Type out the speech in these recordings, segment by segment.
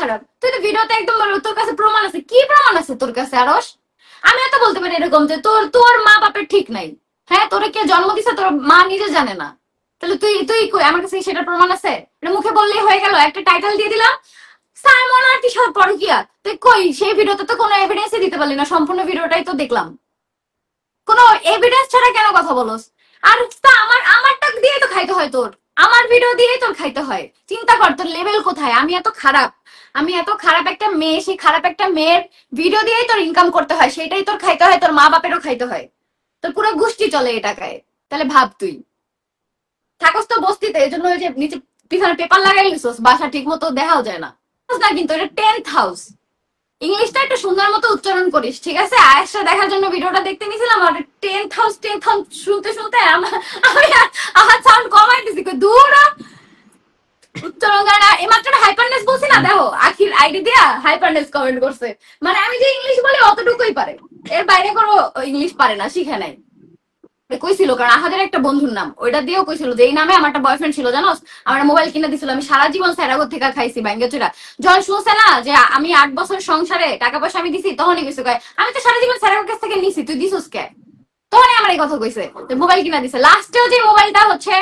খারাপ। তুই তো ভিডিওতে একদম তোর কাছে প্রমাণ আছে, কি প্রমাণ আছে তোর কাছে আরস? আমিও তো বলতে পারি এরকম যে তোর তোর মা বাপের ঠিক নাই। হ্যাঁ, তোরে কে জন্ম দিছে তোর মা নিজে জানে না। তাহলে তুই তুই কই, আমার কাছে সেটা প্রমাণ আছে? এটা মুখে বললেই হয়ে গেল, একটা টাইটেল দিয়ে দিলাম সাইমন আর কিশোর পরকিয়া। তুই কই সেই ভিডিওতে তো কোনো এভিডেন্সই দিতে পারলি না, সম্পূর্ণ ভিডিওটাই তো দেখলাম। কোনো এভিডেন্স ছাড়া কেন কথা বলস? আর তা আমারটা দিয়ে তো খাইতে হয় তোর, আমার ভিডিও দিয়েই তোর খাইতে হয়। চিন্তা কর তোর লেভেল কোথায়। আমি এত খারাপ, আমি এত খারাপ একটা মেয়ে, সেই খারাপ একটা মেয়ের ভিডিও দিয়েই তোর ইনকাম করতে হয়, সেটাই তোর খাইতে হয়, তোর মা বাপেরও খাইতে হয়। তোর পুরো গোষ্ঠী চলে এই টাকায়। তাহলে ভাব, তুই থাকস তো বস্তিতে, এই জন্য ওই যে নিচে পিছনে পেপার লাগাই লিখছস, বাসা ঠিক মতো দেখাও যায় না। না কিন্তু এটা 10th হাউস। ইংলিশটা একটু সুন্দর মতো উচ্চারণ করিস, ঠিক আছে? আয়েশা দেখার জন্য ভিডিওটা দেখতে নিয়েছিলাম, আর 10th হাউস শুনতে শুনতে আমি আমার সাউন্ড কমাই দিছি, দূর উচ্চারণ করে না। এইমাত্র হাইপারনেস বলছি না, দেখো আখির আইডি দিয়া হাইপারনেস কমেন্ট করছে। মানে আমি যে ইংলিশ বলি অতটুকুই পারে, এর বাইরে কোনো ইংলিশ পারে না, শিখে নাই। কইছিল কারণ আহাদের একটা বন্ধুর নাম, ওইটা দিয়েও কইছিল যে এই নামে আমার একটা বয়ফ্রেন্ড ছিল, জানোস? আমার মোবাইল কিনে দিছিল, আমি সারা জীবন স্যারাগত থেকে খাইছি ব্যাঙ্গে চুরা। যখন শুনছে না যে আমি 8 বছর সংসারে টাকা পয়সা আমি দিছি, তখনই কইছে কয় আমি তো সারা জীবন স্যারাগত কাছ থেকে নিছি, তুই দিছিস কে? তখনই আমার এই কথা কইছে, মোবাইল কিনা দিছে। লাস্টেও যে মোবাইলটা হচ্ছে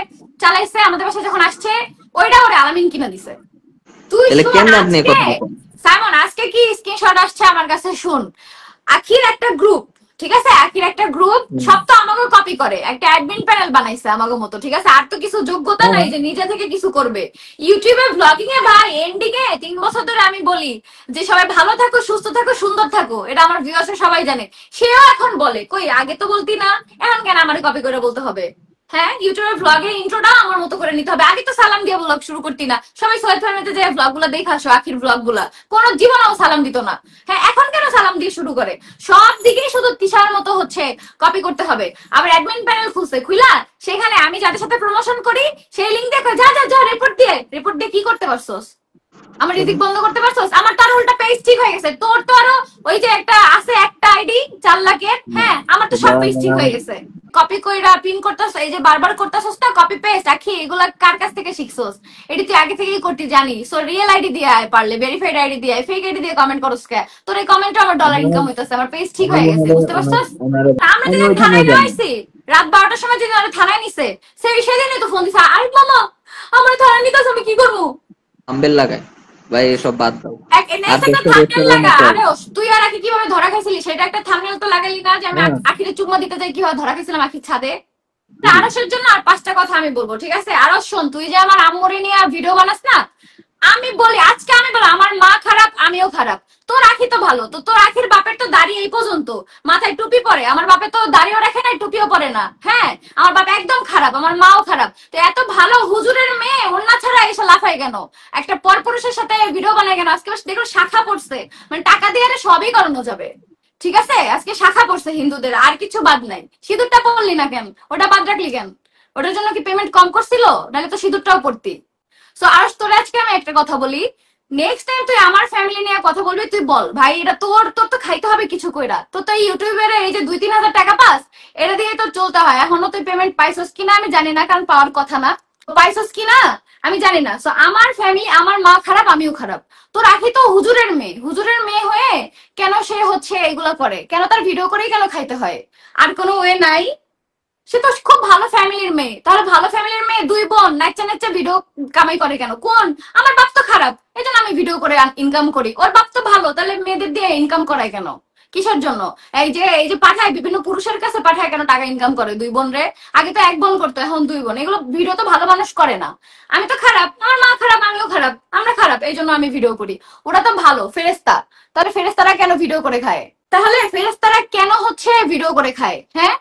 চালাইছে আমাদের বাসায় যখন আসছে, ওইটা ওরে আলামিন কিনা দিছে। তুই শুন আজকে সাইমন, আজকে কি স্ক্রিনশট আসছে আমার কাছে, শুন। আখির একটা গ্রুপ, ঠিক আছে? আখির একটা গ্রুপ, সব তো আমাকে কপি করে, একটা অ্যাডমিন প্যানেল বানাইছে আমাকে মতো, ঠিক আছে? আর তো কিছু যোগ্যতা নাই যে নিজে থেকে কিছু করবে। ইউটিউবে ব্লগিং এ ভাই এন্ডিং এ 3 বছর ধরে আমি বলি যে সবাই ভালো থাকো, সুস্থ থাকো, সুন্দর থাকো, এটা আমার ভিউয়ার্স সবাই জানে। সেও এখন বলে, কই আগে তো বলতি না, এখন কেন আমার কপি করে বলতে হবে? হ্যাঁ, ইউটিউবের ব্লগের ইন্ট্রোটা আমার মতো করে নিতে হবে। আগে তো সালাম দিয়ে ব্লগ শুরু করতি না, সবাই সৈয়দ ফ্যামিলিতে যে ব্লগ গুলা দেখে আসো, আখির ব্লগ গুলা কোনো জীবনেও সালাম দিত না। হ্যাঁ, এখন কেন সালাম দিয়ে শুরু করে? সব দিকেই শুধু তিশার মতো হচ্ছে কপি করতে হবে। আবার অ্যাডমিন প্যানেল খুলছে, খুইলা সেখানে আমি যাদের সাথে প্রমোশন করি সেই লিঙ্ক দেখো, যা যা যা রিপোর্ট দিয়ে কি করতে পারছোস? আমার রিজিক বন্ধ করতে পারছোস? আমার তো আরো উল্টা পেজ ঠিক হয়ে গেছে, তোর তো আরো ওই যে একটা আছে একটা আইডি 4 লাখের, হ্যাঁ আমার তো সব পেজ ঠিক হয়ে গেছে। কপি কইরা পিন করতেছ, এই যে বারবার করতেছস না কপি পেস্ট, আখি এগুলা কার কাছ থেকে শিখছস? এটি তুই আগে থেকেই করতে জানি। সো রিয়েল আইডি দিয়ে আয়, পারলে ভেরিফাইড আইডি দিয়ে আয়, ফেক আইডি দিয়ে কমেন্ট করস কে? তোর এই কমেন্টে আমার ডলার ইনকাম হইতাছে, আমার পেজ ঠিক হয়ে গেছে, বুঝতে পারছস? আমরা যেদিন থানায় নিয়েছি রাত 12টার সময় যেদিন আমরা থানায় নিছে, সেদিনই তো ফোন দিছে, আরে মামা আমার থানায় নিতেছ, আমি কি করবো? আম্বেল লাগায় ভাই, এসব বাদ দাও। তুই আর আখি কিভাবে ধরা খাইছিলি সেটা একটা থাম্বনেল তো লাগাইলি না, যে আমি আখিরে চুম্মা দিতে যাই কিভাবে ধরা খাইছিলাম আখির ছাদে। আরসের জন্য আর 5টা কথা আমি বলবো, ঠিক আছে? আরস শোন, তুই যে আমার আম্মুরে নিয়ে ভিডিও বানাস না, আমি বলি আজকে আমি বলি আমার মা খারাপ, আমিও খারাপ। তোর আখি তো ভালো, তো তোর আখির বাপের তো দাড়ি এই পর্যন্ত, মাথায় টুপি পরে, আমার বাপে তো দাড়িও রাখে না, টুপিও পরে না। হ্যাঁ, আমার বাপ একদম খারাপ, আমার মাও খারাপ। তো এত ভালো হুজুরের মেয়ে ওন্না ছাড়া এসে লাফায় কেন? একটা পরপুরুষের সাথে ভিডিও বানায় কেন? আজকে দেখো শাখা পড়ছে, মানে টাকা দিয়ে সবই করানো যাবে, ঠিক আছে? আজকে শাখা পড়ছে হিন্দুদের, আর কিছু বাদ নাই। সিঁদুরটা পড়লি না কেন? ওটা বাদ রাখলি কেন? ওটার জন্য কি পেমেন্ট কম করছিল? নাহলে তো সিঁদুরটাও পড়তি। সো আর তোরে আজকে আমি একটা কথা বলি, নেক্সট টাইম তুই আমার ফ্যামিলি নিয়ে কথা বলবি, তুই বল ভাই এটা তোর তোর তো খাইতে হবে কিছু কইরা। তোর তো ইউটিউবের এই যে 2-3 হাজার টাকা পাস, এটা দিয়ে তোর চলতে হয়। এখনো তুই পেমেন্ট পাইছস কিনা আমি জানি না, কারণ পাওয়ার কথা না, পাইছস কিনা আমি জানি না। সো আমার ফ্যামিলি, আমার মা খারাপ, আমিও খারাপ। তোর আখি তো হুজুরের মেয়ে, হুজুরের মেয়ে হয়ে কেন সে হচ্ছে এগুলা করে? কেন তার ভিডিও করেই কেন খাইতে হয়? আর কোনো ওয়ে নাই? সে তো খুব ভালো ফ্যামিলির মেয়ে, তাহলে ভালো ফ্যামিলির মেয়ে 2 বোন নাচা নাচা ভিডিও কামাই করে কেন? কোন? আমার বাপ তো খারাপ, এই জন্য আমি ভিডিও করে ইনকাম করি। ওর বাপ তো ভালো, তাহলে মেয়েদের দিয়ে ইনকাম করায় কেন? কিসের জন্য? এই যে পাঠায়, বিভিন্ন পুরুষের কাছে পাঠায় কেন টাকা ইনকাম করে 2 বোন রে? আগে তো 1 বোন করতো, এখন 2 বোন। এগুলো ভিডিও তো ভালো মানুষ করে না। আমি তো খারাপ, আমার মা খারাপ, আমিও খারাপ, আমরা খারাপ, এই জন্য আমি ভিডিও করি। ওরা তো ভালো ফেরেস্তা, তাহলে ফেরেস্তারা কেন ভিডিও করে খায়? তাহলে ফেরেস্তারা কেন হচ্ছে ভিডিও করে খায়? হ্যাঁ,